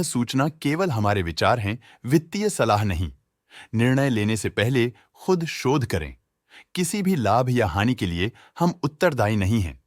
सूचना केवल हमारे विचार हैं, वित्तीय सलाह नहीं। निर्णय लेने से पहले खुद शोध करें। किसी भी लाभ या हानि के लिए हम उत्तरदायी नहीं हैं।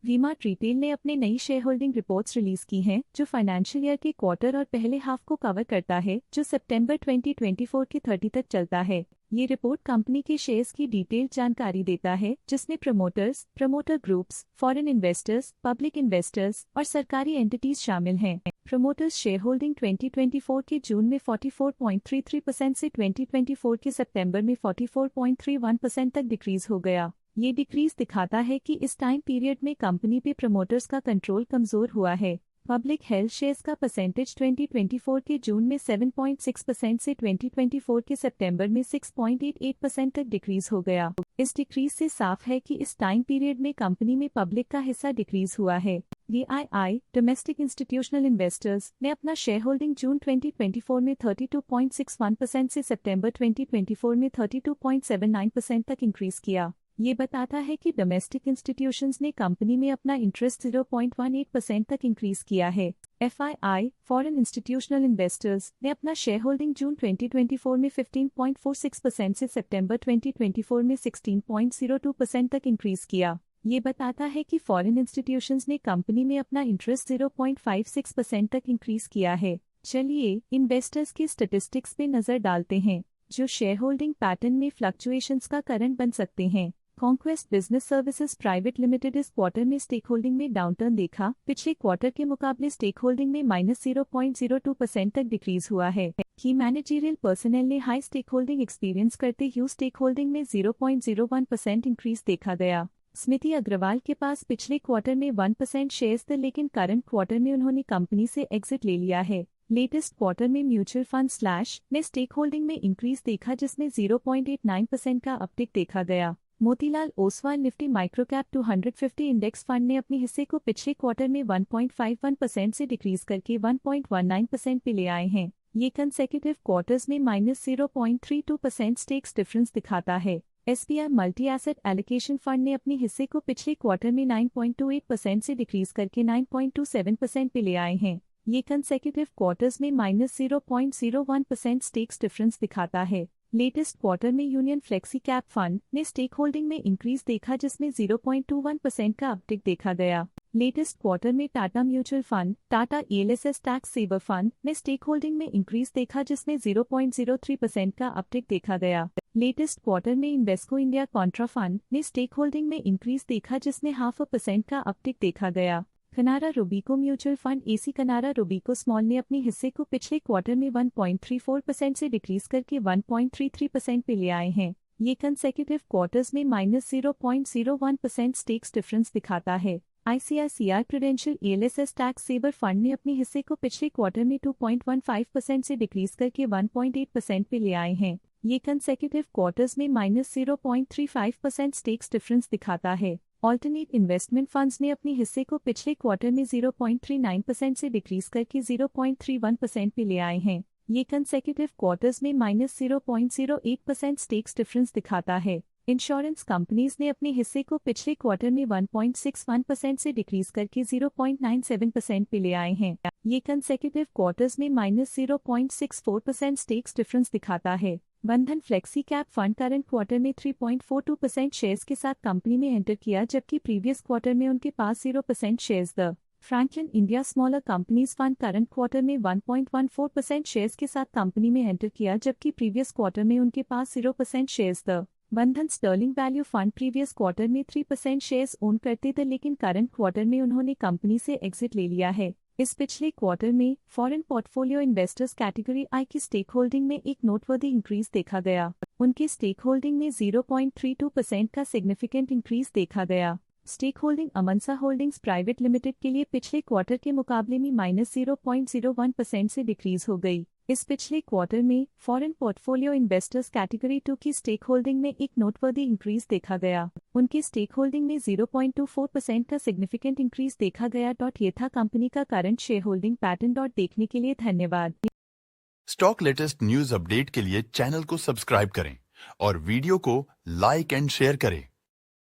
वी-मार्ट रिटेल ने अपने नई शेयर होल्डिंग रिपोर्ट्स रिलीज की हैं, जो फाइनेंशियल ईयर के क्वार्टर और पहले हाफ को कवर करता है, जो सितंबर 2024 के 30 तक चलता है। ये रिपोर्ट कंपनी के शेयर्स की डिटेल्ड जानकारी देता है, जिसमें promoters, promoter groups, foreign investors, public investors और सरकारी एंटिटीज शामिल हैं। प्रमोटर्स शेयर होल्डिंग 2024 के जून में 44.33% से 2024 के सितंबर में 44.31% तक डिक्रीज हो गया। ये डिक्रीज दिखाता है कि इस टाइम पीरियड में कंपनी पे प्रमोटर्स का कंट्रोल कमजोर हुआ है। पब्लिक हेल्थ शेयर्स का परसेंटेज 2024 के जून में 7.6% से 2024 के सितंबर में 6.88% तक डिक्रीज हो गया। इस डिक्रीज से साफ है कि इस टाइम पीरियड में कंपनी में पब्लिक का हिस्सा डिक्रीज हुआ है। DII डोमेस्टिक इंस्टीट्यूशनल इन्वेस्टर्स ने अपना शेयर होल्डिंग जून 2024 में 32.61% से सितंबर 2024 में 32.79% तक इंक्रीज किया। ये बताता है कि डोमेस्टिक इंस्टीट्यूशंस ने कंपनी में अपना इंटरेस्ट 0.18% तक इंक्रीज किया है। FII फॉरेन इंस्टीट्यूशनल इन्वेस्टर्स ने अपना शेयर होल्डिंग जून 2024 में 15.46% से सितंबर 2024 में 16.02% तक इंक्रीज किया। ये बताता है कि फॉरेन इंस्टीट्यूशंस ने कंपनी में अपना इंटरेस्ट 0.56% तक इंक्रीज किया है। चलिए इन्वेस्टर्स के स्टैटिस्टिक्स पे नजर डालते हैं, जो शेयर होल्डिंग पैटर्न में फ्लक्चुएशंस का कारण बन सकते हैं। Conquest business services private limited इस क्वार्टर में स्टेक होल्डिंग में डाउनटर्न देखा। पिछले क्वार्टर के मुकाबले स्टेक होल्डिंग में -0.02% तक डिक्रीज हुआ है। की मैनेजरियल पर्सनल ने हाई स्टेक होल्डिंग एक्सपीरियंस करते हुए स्टेक होल्डिंग में 0.01% इंक्रीज देखा गया। स्मृति अग्रवाल के पास पिछले क्वार्टर में 1% शेयर्स थे, लेकिन करंट क्वार्टर में उन्होंने कंपनी से एग्जिट ले लिया है। लेटेस्ट क्वार्टर में म्यूचुअल फंड स्लैश ने स्टेक होल्डिंग में इंक्रीज देखा, जिसमें 0.89% का अपटिक देखा गया। Motilal Oswal Nifty microcap 250 index fund ने अपने हिस्से को पिछले क्वार्टर में 1.51% से डिक्रीज करके 1.19% पे ले आए हैं। ये कंसेक्यूटिव क्वार्टर्स में -0.32% स्टेक्स डिफरेंस दिखाता है। SBI multi asset allocation fund ने अपने हिस्से को पिछले क्वार्टर में 9.28% से डिक्रीज करके 9.27% पे ले आए हैं। ये कंसेक्यूटिव क्वार्टर्स में -0.01% स्टेक्स डिफरेंस दिखाता है। लेटेस्ट क्वार्टर में यूनियन फ्लेक्सी कैप फंड ने स्टेक होल्डिंग में इंक्रीज देखा, जिसमें 0.21% का अपटिक देखा गया। लेटेस्ट क्वार्टर में Tata mutual fund, Tata ELSS tax saver fund ने स्टेक होल्डिंग में इंक्रीज देखा, जिसमें 0.03% का अपटिक देखा गया। लेटेस्ट क्वार्टर में इन्वेस्को इंडिया कॉन्ट्रा फंड ने स्टेक होल्डिंग में इंक्रीज देखा, जिसमें 0.5% का अपटिक देखा गया। Canara Robeco mutual fund AC Canara Robeco small ने अपने हिस्से को पिछले क्वार्टर में 1.34% से डिक्रीज करके 1.33% पे ले आए हैं। ये कंसेक्यूटिव क्वार्टर्स में -0.01% स्टेक्स डिफरेंस दिखाता है। ICICI Prudential ELSS tax saver fund ने अपने हिस्से को पिछले क्वार्टर में 2.15% से डिक्रीज करके 1.8% पे ले आए हैं। ये कंसेक्यूटिव क्वार्टर्स में -0.35% स्टेक्स डिफरेंस दिखाता है। ऑल्टरनेट इन्वेस्टमेंट फंड्स ने अपने हिस्से को पिछले क्वार्टर में 0.39% से डिक्रीज करके 0.31% पे ले आए हैं। ये कंसेक्यूटिव क्वार्टर्स में -0.08% स्टेक्स डिफरेंस दिखाता है। इंश्योरेंस कंपनीज ने अपने हिस्से को पिछले क्वार्टर में 1.61% से डिक्रीज करके 0.97% पे ले आए हैं। ये कंसेक्यूटिव क्वार्टर्स में -0.64% स्टेक्स डिफरेंस दिखाता है। बंधन flexi cap fund current quarter में 3.42% शेयर्स के साथ कंपनी में एंटर किया, जबकि प्रीवियस क्वार्टर में उनके पास 0% shares the Franklin India smaller companies fund current quarter में 1.14% शेयर्स के साथ कंपनी में एंटर किया, जबकि प्रीवियस क्वार्टर में उनके पास 0% shares the Bandhan sterling value fund previous quarter में 3% शेयर्स ओन करते थे, लेकिन करंट क्वार्टर में उन्होंने कंपनी से एग्जिट ले लिया है। इस पिछले क्वार्टर में foreign portfolio investors category I की स्टेक होल्डिंग में एक नोटवर्दी इंक्रीज देखा गया। उनके स्टेक होल्डिंग में 0.32% का सिग्निफिकेंट इंक्रीज देखा गया। Stake holding Amansa holdings private limited के लिए पिछले क्वार्टर के मुकाबले में -0.01% से डिक्रीज हो गई। इस पिछले क्वार्टर में फॉरेन पोर्टफोलियो इन्वेस्टर्स कैटेगरी 2 की स्टेक होल्डिंग में एक नोटवर्दी इंक्रीज देखा गया। उनकी स्टेक होल्डिंग में 0.24% का सिग्निफिकेंट इंक्रीज देखा गया। ये था कंपनी का करंट शेयर होल्डिंग पैटर्न। देखने के लिए धन्यवाद। स्टॉक लेटेस्ट न्यूज अपडेट के लिए चैनल को सब्सक्राइब करें और वीडियो को लाइक एंड शेयर करें।